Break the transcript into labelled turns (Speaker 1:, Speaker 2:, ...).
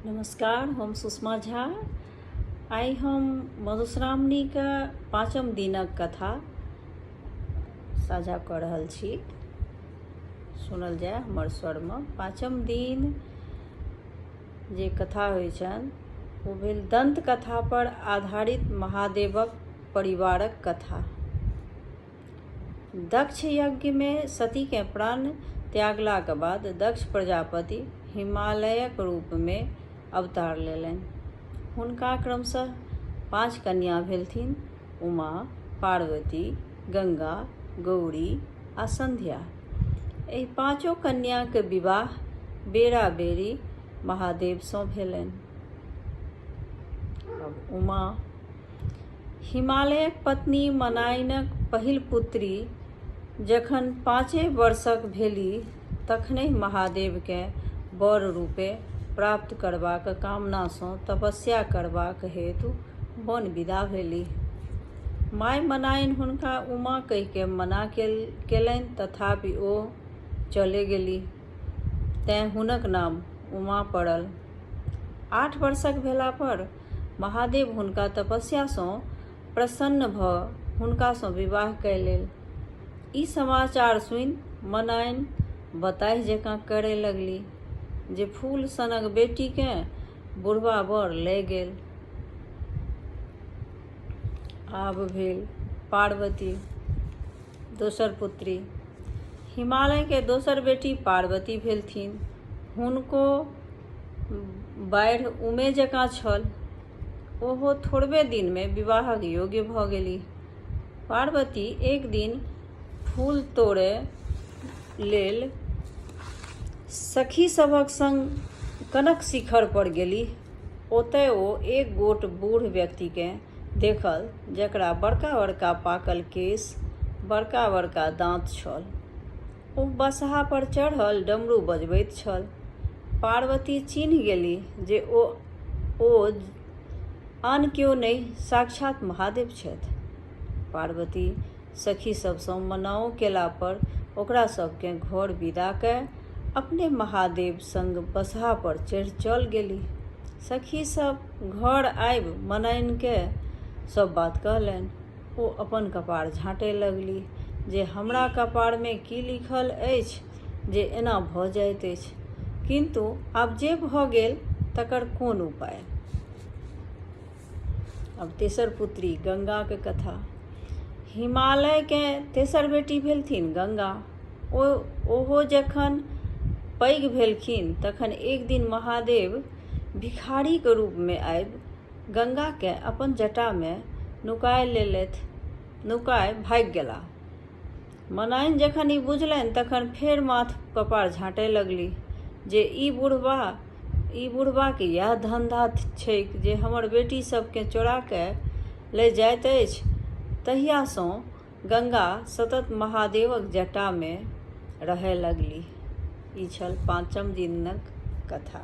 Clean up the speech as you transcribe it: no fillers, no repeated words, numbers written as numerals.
Speaker 1: नमस्कार, हम सुषमा झा। आइ हम मधुश्रावणी का 5म दिनक कथा साझा कऽ रहल छी। सुनल जाय हमर स्वरमे। 5म दिन जे कथा होइ छनि ओ भेल दंत कथा पर आधारित महादेवक परिवारक कथा। दक्ष यज्ञ में सती के प्राण त्यागलाक बाद दक्ष प्रजापति हिमालयक रूप में अवतार लेलनि। हुनका क्रमशः 5 कन्या भेलथिन: उमा, पार्वती, गंगा, गौरी आ संध्या। एहि 5 कन्याक विवाह बेरा बेरी महादेव सँ भेलनि। अब उमा हिमालयक पत्नी मनाइनक पहिल पुत्री जखन 5 वर्षक भेलीह तखनहि महादेवकेँ वर रूपे प्राप्त करबाक कामना सँ तपस्या करबाक हेतु वन विदा भेलीह। माय मनाइन हुनका उमा कहि के मना केलनि, तथापि ओ चले गेलीह, तें हुनक नाम उमा पड़ल। 8 वर्षक भेला पर महादेव हुनका तपस्या सँ प्रसन्न भऽ हुनका सँ विवाह कय लेल। ई समाचार सुनि मनाइन बताह जकाँ करय लगली जे फूल सनक बेटीकेँ बुढ़बा वर लय गेल। आब भेल पार्वती दोसर पुत्री। हिमालय के दोसर बेटी पार्वती भेलथिन। हुनको बाढ़ि उमे जकाँ छल। ओहो थोड़बे दिन में विवाहक योग्य भऽ गेलीह। पार्वती एक दिन फूल तोड़य लेल सखी सभक संग कनक शिखर पर गेलीह। ओतय ओ एक गोट बूढ़ व्यक्तिकेँ देखल जकरा बड़का बड़का पाकल केश, बड़का बड़का दाँत छल। ओ बसहा पर चढ़ल डमरू बजबैत छल। पार्वती चिन्ह गेलीह जे ओ आन केओ नहि, साक्षात महादेव छथि। पार्वती सखी सब सँ मनाओ केला पर ओकरा सबकेँ घर विदा कय अपने महादेव संग बसहा पर चढ़ि चल गेलीह। सखी सब घर आबि मनाइन के सब बात कहलनि। ओ अपन कपार झाँटय लगलीह जे हमरा कपार में की लिखल अछि जे एना भऽ जाइत अछि, किंतु आब जे भऽ गेल तकर कोन उपाय। अब तेसर पुत्री गंगाक कथा। हिमालय के तेसर बेटी भेलथिन गंगा। ओहो जखन पैघ भेलखिन तखन एक दिन महादेव भिखारीक रूप में आबि गंगाकेँ अपन जटा में नुकाय भागि गेलाह। मनाइन जखन ई बुझलनि तखन फेर माथ कपार झाँटय लगलीह जे ई बुढ़बाक इएह धंधा छैक जे हमर बेटी सबकेँ चोरा कऽ लऽ जाइत अछि। तहिया सँ गंगा सतत महादेवक जटा में रहय लगलीह। ई छल 5म दिनक कथा।